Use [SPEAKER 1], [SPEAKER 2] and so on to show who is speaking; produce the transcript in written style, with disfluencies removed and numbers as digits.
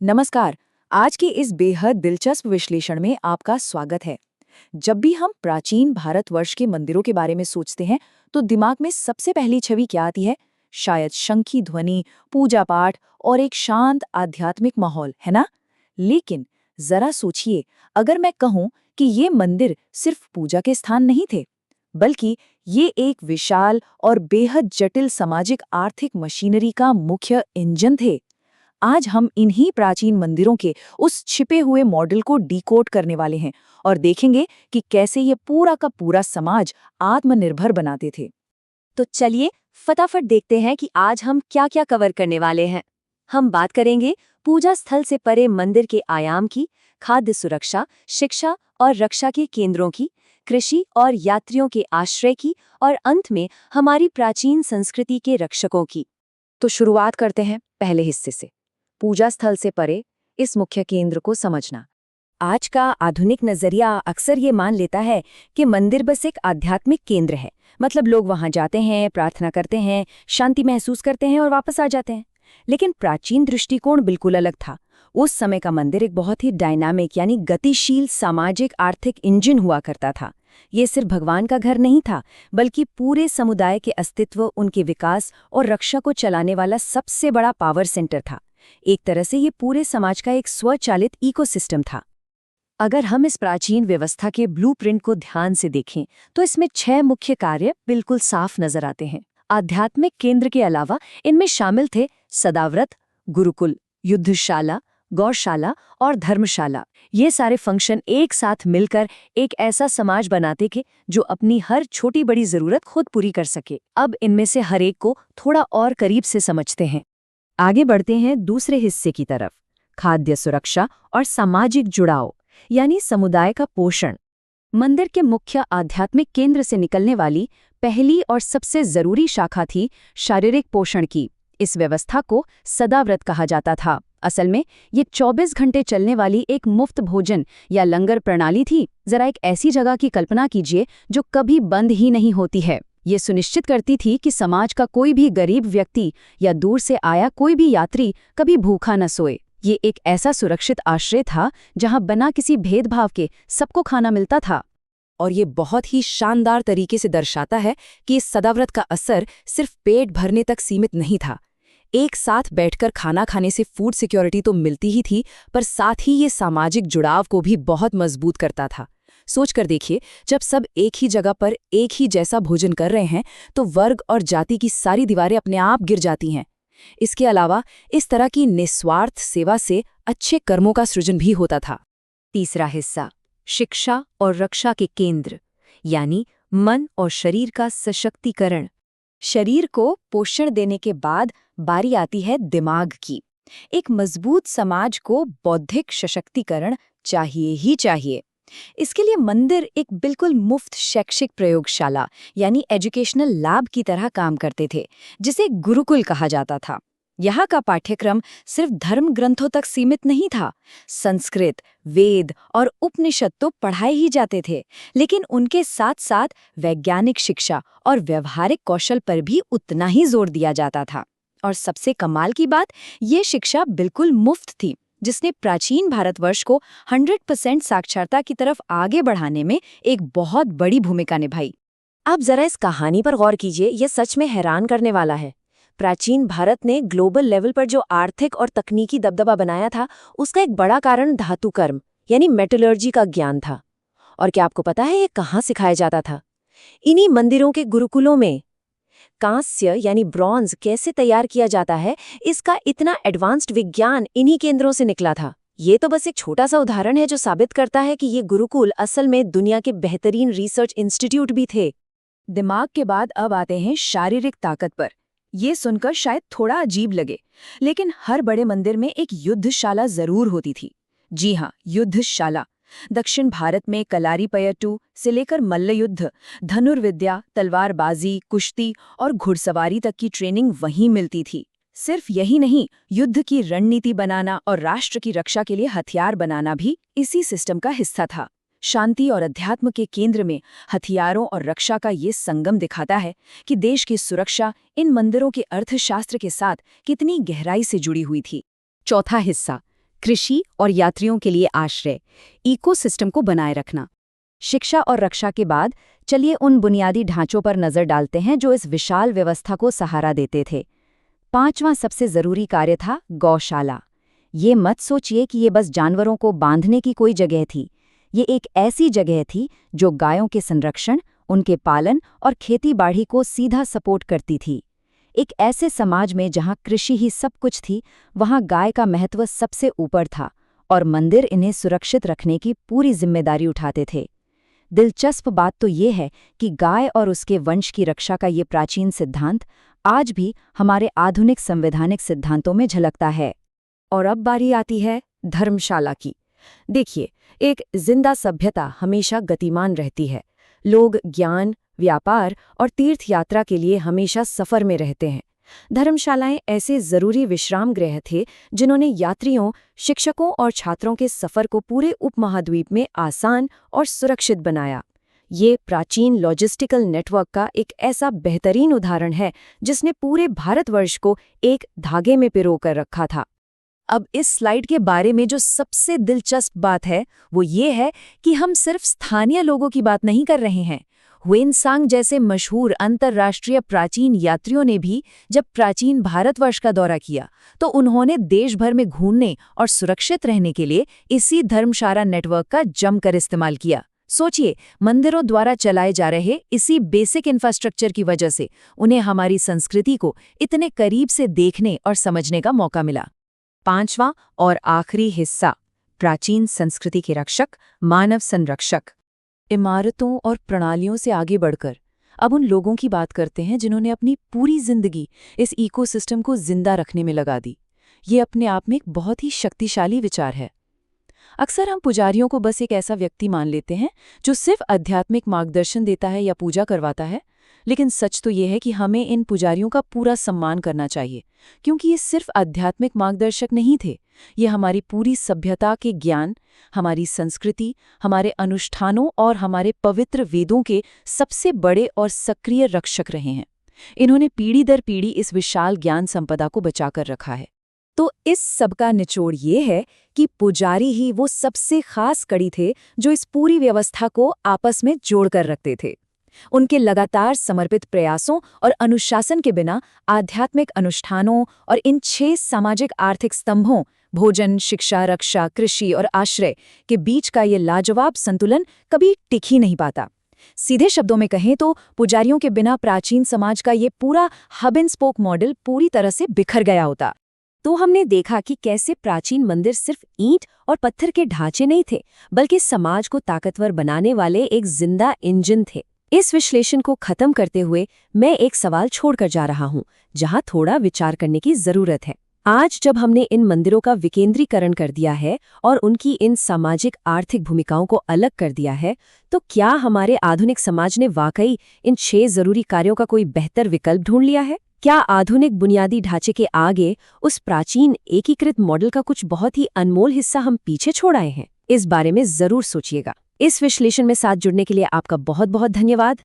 [SPEAKER 1] नमस्कार। आज के इस बेहद दिलचस्प विश्लेषण में आपका स्वागत है। जब भी हम प्राचीन भारतवर्ष के मंदिरों के बारे में सोचते हैं तो दिमाग में सबसे पहली छवि क्या आती है? शायद शंखी ध्वनि, पूजा पाठ और एक शांत आध्यात्मिक माहौल, है ना? लेकिन जरा सोचिए, अगर मैं कहूं कि ये मंदिर सिर्फ पूजा के स्थान नहीं थे, बल्कि ये एक विशाल और बेहद जटिल सामाजिक आर्थिक मशीनरी का मुख्य इंजन थे। आज हम इन्हीं प्राचीन मंदिरों के उस छिपे हुए मॉडल को डिकोड करने वाले हैं और देखेंगे कि कैसे ये पूरा का पूरा समाज आत्मनिर्भर बनाते थे।
[SPEAKER 2] तो चलिए फटाफट देखते हैं कि आज हम क्या क्या कवर करने वाले हैं। हम बात करेंगे पूजा स्थल से परे मंदिर के आयाम की, खाद्य सुरक्षा, शिक्षा और रक्षा के केंद्रों की, कृषि और यात्रियों के आश्रय की और अंत में हमारी प्राचीन संस्कृति के रक्षकों की।
[SPEAKER 1] तो शुरुआत करते हैं पहले हिस्से से, पूजा स्थल से परे इस मुख्य केंद्र को समझना। आज का आधुनिक नजरिया अक्सर ये मान लेता है कि मंदिर बस एक आध्यात्मिक केंद्र है, मतलब लोग वहां जाते हैं, प्रार्थना करते हैं, शांति महसूस करते हैं और वापस आ जाते हैं। लेकिन प्राचीन दृष्टिकोण बिल्कुल अलग था। उस समय का मंदिर एक बहुत ही डायनामिक यानी गतिशील सामाजिक आर्थिक इंजन हुआ करता था। ये सिर्फ भगवान का घर नहीं था, बल्कि पूरे समुदाय के अस्तित्व, उनके विकास और रक्षा को चलाने वाला सबसे बड़ा पावर सेंटर था। एक तरह से ये पूरे समाज का एक स्वचालित इकोसिस्टम था।
[SPEAKER 2] अगर हम इस प्राचीन व्यवस्था के ब्लूप्रिंट को ध्यान से देखें तो इसमें 6 मुख्य कार्य बिल्कुल साफ नजर आते हैं। आध्यात्मिक केंद्र के अलावा इनमें शामिल थे सदाव्रत, गुरुकुल, युद्धशाला, गौशाला और धर्मशाला। ये सारे फंक्शन एक साथ मिलकर एक ऐसा समाज बनाते थे जो अपनी हर छोटी बड़ी जरूरत खुद पूरी कर सके। अब इनमें से हर एक को थोड़ा और करीब से समझते हैं।
[SPEAKER 1] आगे बढ़ते हैं दूसरे हिस्से की तरफ, खाद्य सुरक्षा और सामाजिक जुड़ाव यानी समुदाय का पोषण।
[SPEAKER 2] मंदिर के मुख्य आध्यात्मिक केंद्र से निकलने वाली पहली और सबसे जरूरी शाखा थी शारीरिक पोषण की। इस व्यवस्था को सदाव्रत कहा जाता था। असल में ये 24 घंटे चलने वाली एक मुफ्त भोजन या लंगर प्रणाली थी। जरा एक ऐसी जगह की कल्पना कीजिए जो कभी बंद ही नहीं होती है। ये सुनिश्चित करती थी कि समाज का कोई भी गरीब व्यक्ति या दूर से आया कोई भी यात्री कभी भूखा न सोए। ये एक ऐसा सुरक्षित आश्रय था जहां बिना किसी भेदभाव के सबको खाना मिलता था।
[SPEAKER 1] और ये बहुत ही शानदार तरीके से दर्शाता है कि इस सदाव्रत का असर सिर्फ पेट भरने तक सीमित नहीं था। एक साथ बैठकर खाना खाने से फूड सिक्योरिटी तो मिलती ही थी, पर साथ ही ये सामाजिक जुड़ाव को भी बहुत मजबूत करता था। सोचकर देखिए, जब सब एक ही जगह पर एक ही जैसा भोजन कर रहे हैं तो वर्ग और जाति की सारी दीवारें अपने आप गिर जाती हैं। इसके अलावा इस तरह की निस्वार्थ सेवा से अच्छे कर्मों का सृजन भी होता था।
[SPEAKER 2] तीसरा हिस्सा, शिक्षा और रक्षा के केंद्र यानी मन और शरीर का सशक्तिकरण।
[SPEAKER 1] शरीर को पोषण देने के बाद बारी आती है दिमाग की। एक मजबूत समाज को बौद्धिक सशक्तिकरण चाहिए ही चाहिए। इसके लिए मंदिर एक बिल्कुल मुफ्त शैक्षिक प्रयोगशाला यानी एजुकेशनल लैब की तरह काम करते थे, जिसे गुरुकुल कहा जाता था। यहाँ का पाठ्यक्रम सिर्फ धर्म ग्रंथों तक सीमित नहीं था। संस्कृत, वेद और उपनिषद तो पढ़ाए ही जाते थे, लेकिन उनके साथ साथ वैज्ञानिक शिक्षा और व्यवहारिक कौशल पर भी उतना ही जोर दिया जाता था। और सबसे कमाल की बात, ये शिक्षा बिल्कुल मुफ्त थी, जिसने प्राचीन भारतवर्ष को 100% साक्षरता की तरफ आगे बढ़ाने में एक बहुत बड़ी भूमिका निभाई।
[SPEAKER 2] आप जरा इस कहानी पर गौर कीजिए, यह सच में हैरान करने वाला है। प्राचीन भारत ने ग्लोबल लेवल पर जो आर्थिक और तकनीकी दबदबा बनाया था, उसका एक बड़ा कारण धातु कर्म यानी मेटलर्जी का ज्ञान था। और क्या आपको पता है ये कहाँ सिखाया जाता था? इन्हीं मंदिरों के गुरुकुलों में। कांस्य यानी ब्रॉन्ज कैसे तैयार किया जाता है, इसका इतना एडवांस्ड विज्ञान इन्हीं केंद्रों से निकला था। ये तो बस एक छोटा सा उदाहरण है जो साबित करता है कि ये गुरुकुल असल में दुनिया के बेहतरीन रिसर्च इंस्टीट्यूट भी थे।
[SPEAKER 1] दिमाग के बाद अब आते हैं शारीरिक ताकत पर। ये सुनकर शायद थोड़ा अजीब लगे, लेकिन हर बड़े मंदिर में एक युद्धशाला जरूर होती थी। जी हाँ, युद्धशाला। दक्षिण भारत में कलारीपयट्टू से लेकर मल्लयुद्ध, धनुर्विद्या, तलवारबाजी, कुश्ती और घुड़सवारी तक की ट्रेनिंग वहीं मिलती थी। सिर्फ यही नहीं, युद्ध की रणनीति बनाना और राष्ट्र की रक्षा के लिए हथियार बनाना भी इसी सिस्टम का हिस्सा था। शांति और अध्यात्म के केंद्र में हथियारों और रक्षा का ये संगम दिखाता है कि देश की सुरक्षा इन मंदिरों के अर्थशास्त्र के साथ कितनी गहराई से जुड़ी हुई थी। चौथा हिस्सा, कृषि और यात्रियों के लिए आश्रय, इकोसिस्टम को बनाए रखना।
[SPEAKER 2] शिक्षा और रक्षा के बाद चलिए उन बुनियादी ढांचों पर नजर डालते हैं जो इस विशाल व्यवस्था को सहारा देते थे। 5वां सबसे जरूरी कार्य था गौशाला। ये मत सोचिए कि ये बस जानवरों को बांधने की कोई जगह थी। ये एक ऐसी जगह थी जो गायों के संरक्षण, उनके पालन और खेती-बाड़ी को सीधा सपोर्ट करती थी। एक ऐसे समाज में जहां कृषि ही सब कुछ थी, वहां गाय का महत्व सबसे ऊपर था और मंदिर इन्हें सुरक्षित रखने की पूरी जिम्मेदारी उठाते थे। दिलचस्प बात तो ये है कि गाय और उसके वंश की रक्षा का ये प्राचीन सिद्धांत आज भी हमारे आधुनिक संवैधानिक सिद्धांतों में झलकता है।
[SPEAKER 1] और अब बारी आती है धर्मशाला की। देखिए, एक जिंदा सभ्यता हमेशा गतिमान रहती है। लोग ज्ञान, व्यापार और तीर्थ यात्रा के लिए हमेशा सफर में रहते हैं। धर्मशालाएं ऐसे जरूरी विश्राम गृह थे जिन्होंने यात्रियों, शिक्षकों और छात्रों के सफर को पूरे उपमहाद्वीप में आसान और सुरक्षित बनाया। ये प्राचीन लॉजिस्टिकल नेटवर्क का एक ऐसा बेहतरीन उदाहरण है जिसने पूरे भारतवर्ष को एक धागे में पिरो कर रखा था।
[SPEAKER 2] अब इस स्लाइड के बारे में जो सबसे दिलचस्प बात है वो ये है कि हम सिर्फ स्थानीय लोगों की बात नहीं कर रहे हैं। ह्वेनसांग जैसे मशहूर अंतर्राष्ट्रीय प्राचीन यात्रियों ने भी जब प्राचीन भारतवर्ष का दौरा किया तो उन्होंने देश भर में घूमने और सुरक्षित रहने के लिए इसी धर्मशाला नेटवर्क का जमकर इस्तेमाल किया। सोचिए, मंदिरों द्वारा चलाए जा रहे इसी बेसिक इंफ्रास्ट्रक्चर की वजह से उन्हें हमारी संस्कृति को इतने करीब से देखने और समझने का मौका मिला।
[SPEAKER 1] 5वां और आखिरी हिस्सा, प्राचीन संस्कृति के रक्षक, मानव संरक्षक।
[SPEAKER 2] इमारतों और प्रणालियों से आगे बढ़कर अब उन लोगों की बात करते हैं जिन्होंने अपनी पूरी जिंदगी इस इकोसिस्टम को जिंदा रखने में लगा दी। ये अपने आप में एक बहुत ही शक्तिशाली विचार है। अक्सर हम पुजारियों को बस एक ऐसा व्यक्ति मान लेते हैं जो सिर्फ आध्यात्मिक मार्गदर्शन देता है या पूजा करवाता है, लेकिन सच तो ये है कि हमें इन पुजारियों का पूरा सम्मान करना चाहिए, क्योंकि ये सिर्फ आध्यात्मिक मार्गदर्शक नहीं थे। ये हमारी पूरी सभ्यता के ज्ञान, हमारी संस्कृति, हमारे अनुष्ठानों और हमारे पवित्र वेदों के सबसे बड़े और सक्रिय रक्षक रहे हैं। इन्होंने पीढ़ी दर पीढ़ी इस विशाल ज्ञान संपदा को बचाकर रखा है।
[SPEAKER 1] तो इस सब का निचोड़ ये है कि पुजारी ही वो सबसे खास कड़ी थे जो इस पूरी व्यवस्था को आपस में जोड़कर रखते थे। उनके लगातार समर्पित प्रयासों और अनुशासन के बिना आध्यात्मिक अनुष्ठानों और इन 6 सामाजिक आर्थिक स्तंभों भोजन, शिक्षा, रक्षा, कृषि और आश्रय के बीच का ये लाजवाब संतुलन कभी टिक ही नहीं पाता। सीधे शब्दों में कहें तो पुजारियों के बिना प्राचीन समाज का ये पूरा हब एंड स्पोक मॉडल पूरी तरह से बिखर गया होता। तो हमने देखा कि कैसे प्राचीन मंदिर सिर्फ ईंट और पत्थर के ढांचे नहीं थे, बल्कि समाज को ताकतवर बनाने वाले एक जिंदा इंजन थे। इस विश्लेषण को खत्म करते हुए मैं एक सवाल छोड़कर जा रहा हूं, जहां थोड़ा विचार करने की जरूरत है। आज जब हमने इन मंदिरों का विकेंद्रीकरण कर दिया है और उनकी इन सामाजिक आर्थिक भूमिकाओं को अलग कर दिया है, तो क्या हमारे आधुनिक समाज ने वाकई इन 6 जरूरी कार्यों का कोई बेहतर विकल्प ढूंढ लिया है? क्या आधुनिक बुनियादी ढांचे के आगे उस प्राचीन एकीकृत मॉडल का कुछ बहुत ही अनमोल हिस्सा हम पीछे छोड़ आए हैं? इस बारे में जरूर सोचिएगा। इस विश्लेषण में साथ जुड़ने के लिए आपका बहुत बहुत धन्यवाद।